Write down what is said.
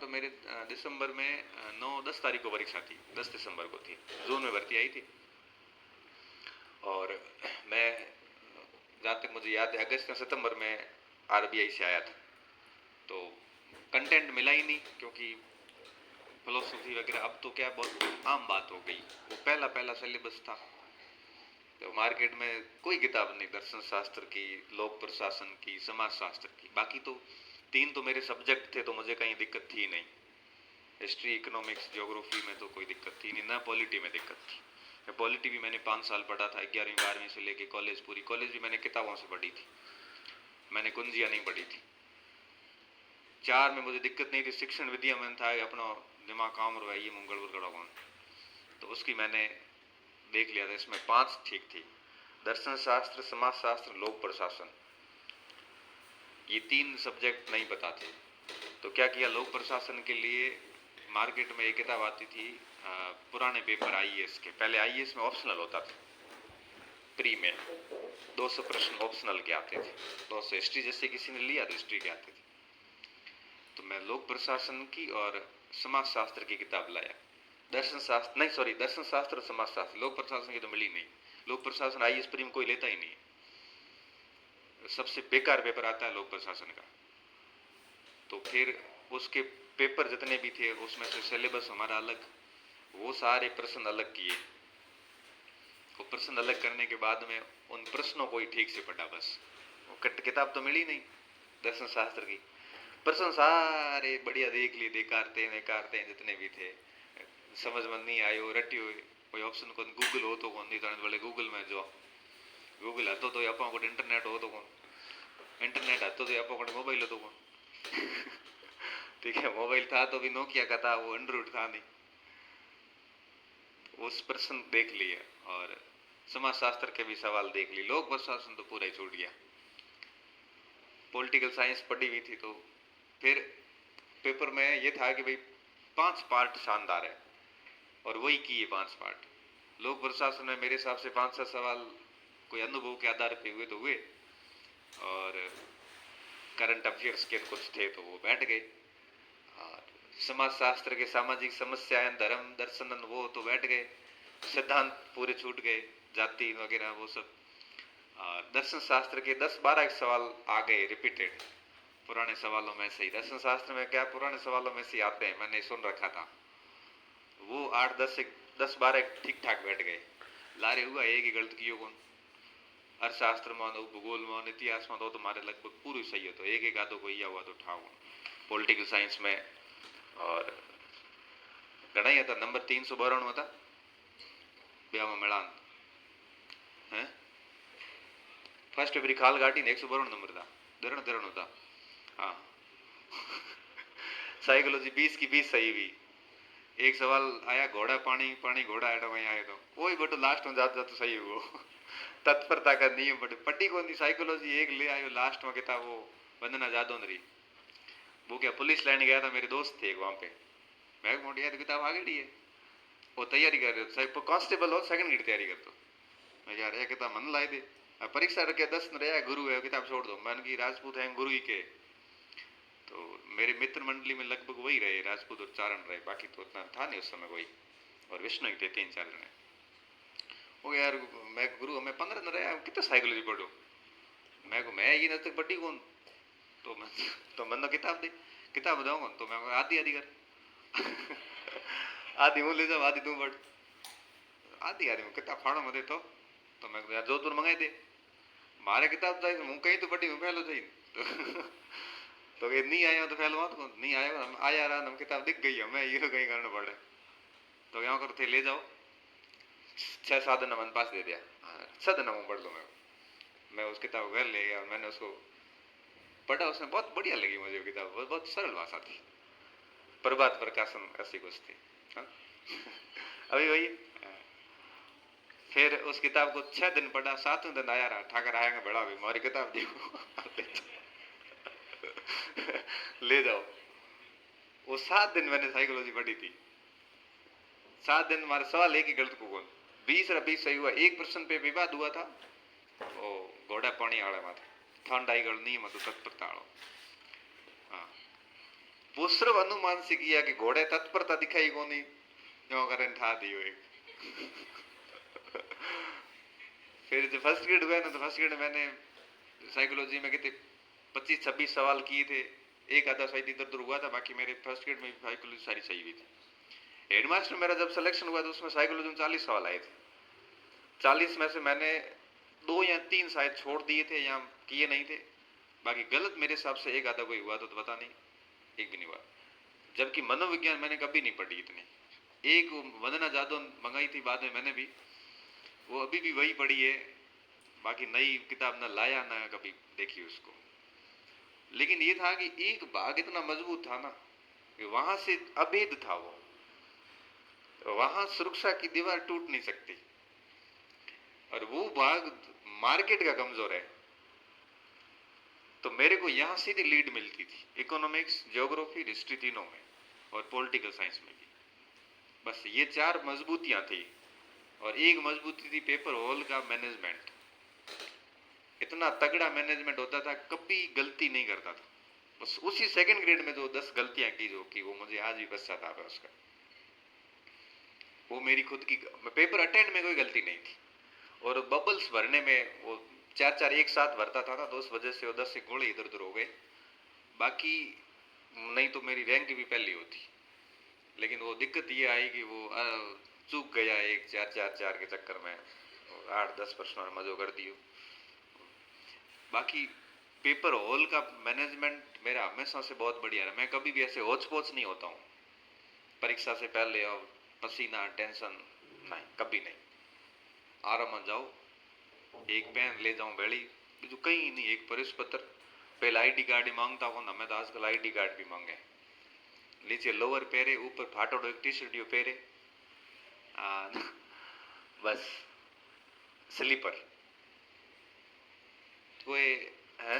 तो मेरे दिसंबर में 9-10 तारीख को परीक्षा थी, 10 दिसंबर को थी, जून में भर्ती आई थी। और मैं जहाँ तक मुझे याद है अगस्त या सितंबर में आरबीआई से आया था, तो कंटेंट मिला ही नहीं, क्योंकि फिलोसफी वगैरह अब तो क्या बहुत आम बात हो गई, वो पहला पहला सिलेबस था। तो मार्केट में कोई किताब नहीं दर्शन शास्त्र की, लोक प्रशासन की, समाज शास्त्र की। बाकी तो 3 तो मेरे सब्जेक्ट थे, तो मुझे कहीं दिक्कत थी नहीं। हिस्ट्री, इकोनॉमिक्स, ज्योग्राफी में तो कोई दिक्कत थी नहीं, ना पॉलिटी में दिक्कत थी। पॉलिटी भी मैंने 5 साल पढ़ा था, 11वीं 12वीं से लेके कॉलेज पूरी। कॉलेज भी मैंने किताबों से पढ़ी थी, मैंने कुंजियाँ नहीं पढ़ी थी। 4 में मुझे दिक्कत नहीं थी, शिक्षण विद्या में था अपना दिमाग काम रहा ये मंगल वर्गड़ा, तो उसकी मैंने देख लिया था। इसमें 5 ठीक थी, दर्शन शास्त्र, समाज शास्त्र, लोक प्रशासन, ये 3 सब्जेक्ट नहीं पता थे। तो क्या किया, लोक प्रशासन के लिए मार्केट में एक किताब आती थी, पुराने पेपर आईएएस के। पहले आईएएस में ऑप्शनल होता था, प्री में 200 प्रश्न ऑप्शनल के आते थे, 200 हिस्ट्री जैसे किसी ने लिया तो हिस्ट्री के आते थे। तो मैं लोक प्रशासन की और समाज शास्त्र की किताब लाया। दर्शन शास्त्र नहीं, सॉरी, दर्शन शास्त्र और समाज शास्त्र, लोक प्रशासन की तो मिली नहीं। लोक प्रशासन आईएएस प्री में कोई लेता ही नहीं, सबसे बेकार पेपर आता है लोक प्रशासन का। तो फिर उसके पेपर जितने भी थे उसमें से सिलेबस हमारा अलग, वो सारे प्रश्न अलग किए। वो प्रश्न अलग करने के बाद में उन प्रश्नों को ही ठीक से पढ़ा, बस। वो किताब तो मिली नहीं दर्शन शास्त्र की। प्रश्न सारे बढ़िया देख लिए, देकारते जितने भी थे, समझ में नहीं आयो, रटी हुई कोई ऑप्शन को गूगल हो तो कौन, नहीं तो बोले गूगल में जो गूगल हतो तो आप को इंटरनेट हो तो कौन, इंटरनेट हतो तो आप को मोबाइल हो तो कौन। ठीक है, मोबाइल था तो भी नोकिया का था, वो एंड्रॉइड था नहीं। उस प्रश्न देख लिए और समाज शास्त्र के भी सवाल देख लिए। लोक प्रशासन तो पूरा ही छूट गया। पॉलिटिकल साइंस पढ़ी हुई थी, तो फिर पेपर में ये था कि भाई 5 पार्ट शानदार है, और वही किए 5 पार्ट। लोक प्रशासन में मेरे हिसाब से 5-6 सवाल कोई अनुभव के आधार पे हुए तो हुए, और करंट अफेयर्स के कुछ थे तो वो बैठ गए। और समाज शास्त्र के सामाजिक समस्याएं, धर्म, दर्शन, वो तो बैठ गए। सिद्धांत पूरे छूट गए, जाति वगैरह वो सब। दर्शन शास्त्र के 10-12 सवाल आ गए रिपीटेड, पुराने सवालों में से ही। दर्शन शास्त्र में क्या पुराने सवालों में से आते हैं, मैंने सुन रखा था। वो 8-10-12 ठीक ठाक बैठ गए। लारे हुआ एक ही गलत कियो कौन, अर्थशास्त्र मान हो, भूगोल मान, इतिहास मान हो, तुम्हारे लगभग पूरी सही हो, तो एक आधो को या हुआ तो ठाव। पॉलिटिकल साइंस में और घना ही था, नंबर 392 होता ब्याह में मिलान है। फर्स्ट पेपर खाल गाटी ने 192 नंबर था, दरण होता। हाँ। साइकोलॉजी 20 की 20 सही हुई। एक सवाल आया, घोड़ा पानी पानी घोड़ा एडा वहीं आया, तो वही बटो लास्ट में जाता तो सही हुआ। तत्परता का नियम बटे पट्टी को नहीं, साइकोलॉजी एक ले आयो लास्ट में, किताब वो वंदना जादोंदरी। वो क्या पुलिस लाइन गया था, मेरे दोस्त थे वहां पे, मैं मोटी यार किताब आ गई है, वो तैयारी कर रहे हो, कांस्टेबल हो सेकंड की तैयारी कर दो। मैं यार ये किताब मन लाई दे, परीक्षा रखे 10 रहा गुरु है, किताब छोड़ दो। मन की राजपूत है गुरु ही के, तो मेरे मित्र मंडली में लगभग वही रहे, राजपूत और चारण रहे, बाकी तो उतना था नहीं उस समय कोई, और विष्णु ही थे 3-4 जने। वो यार मैं गुरु मैं 15 दिन रहा, कितना साइकोलॉजी पढ़ो, मैं ये न तक पढ़ी कौन, तो मन किताब दे, किताब बताऊंगा तो मैं आधी आधी कर। आधी हूँ ले जाओ, आधी तू पढ़, आधी आधी मैं किताब फाड़ो मत तो मैं यार जोधपुर मंगाई दे, मारे किताब चाहिए हूँ कहीं तो पढ़ी हूँ फैलो चाहिए। तो ये नहीं आया तो फैलो मत, नहीं आया आया रहा, हम किताब दिख गई है, मैं ये कहीं करना पड़े, तो यहाँ करते ले जाओ। 6-7 दिन मन पास दे दिया, 6 दिन मैं पढ़ लूँ। मैं उस किताब को घर ले गया, मैंने उसको पढ़ा, उसमें बहुत बढ़िया लगी मुझे वो किताब, बहुत सरल भाषा थी। प्रभात प्रकाशन ऐसी कुछ थी। हाँ? अभी वही। फिर उस किताब को 6 दिन पढ़ा, 7वें दिन आया रहा, ठाकर आएंगे बड़ा भी हमारी किताब देखो। ले जाओ। वो 7 दिन मैंने साइकोलॉजी पढ़ी थी, 7 दिन हमारे सवाल एक ही गलत को कौन, 20 सही हुआ। एक प्रश्न पे विवाद हुआ था, वो घोड़ा पानी आड़े माथे ठंड आई गल नहीं मत तत्परता आड़ो। हाँ, वो सिर्फ अनुमान से किया कि घोड़े तत्परता दिखाई कोनी जो करंट ठा दियो एक। फिर जब फर्स्ट ग्रेड हुआ ना तो फर्स्ट ग्रेड मैंने साइकोलॉजी में कितने 25-26 सवाल किए थे, एक आधा शायद इधर उधर हुआ था, बाकी मेरे फर्स्ट ग्रेड में साइकोलॉजी सारी सही हुई थी। हेडमास्टर मेरा जब सिलेक्शन हुआ तो उसमें साइकोलॉजी में 40 सवाल आए थे। 40 में से मैंने 2 या 3 शायद छोड़ दिए थे या किए नहीं थे, बाकी गलत मेरे हिसाब से एक आधा कोई हुआ तो पता नहीं, एक भी नहीं हुआ। जबकि मनोविज्ञान मैंने कभी नहीं पढ़ी इतनी। एक वंदना जादव मंगाई थी बाद में मैंने भी, वो अभी भी वही पढ़ी है, बाकी नई किताब ना लाया ना कभी देखी उसको। लेकिन ये था कि एक भाग इतना मजबूत था ना कि वहां से अभेद था वो, वहां सुरक्षा की दीवार टूट नहीं सकती, और वो भाग मार्केट का कमजोर है। तो मेरे को यहां सीधी लीड मिलती थी, इकोनॉमिक्स, ज्योग्राफी, हिस्ट्री तीनों में, और पॉलिटिकल साइंस में भी। बस ये 4 मजबूतियां थी, और एक मजबूती थी पेपर हॉल का मैनेजमेंट। इतना तगड़ा मैनेजमेंट होता था, कभी गलती नहीं करता था। बस उसी सेकंड ग्रेड में जो 10 गलतियां की जो की, वो मुझे आज भी पश्चाताप है उसका। वो मेरी खुद की, पेपर अटेंड में कोई गलती नहीं थी, और बबल्स भरने में वो 4-4 एक साथ भरता था ना, तो उस वजह से वो 10 से गोले इधर उधर हो गए। बाकी नहीं तो मेरी रैंक भी पहली होती। लेकिन वो दिक्कत ये आई कि वो चूक गया एक 4-4-4 के चक्कर में, 8-10 प्रश्नों में मजो कर दियो। बाकी पेपर हॉल का मैनेजमेंट मेरा हमेशा से बहुत बढ़िया रहा। मैं कभी भी ऐसे होच पोच नहीं होता हूँ परीक्षा से पहले, और पसीना टेंशन नहीं, कभी नहीं। आराम में जाओ, एक पेन ले जाऊं बेड़ी, बीजू कहीं नहीं, एक प्रवेश पत्र, पहले आईडी कार्ड ही मांगता हूँ, हमें तो आजकल आईडी कार्ड भी मांगे। नीचे लोअर पहरे, ऊपर फाटो एक टी शर्ट पहरे, बस स्लीपर वो है।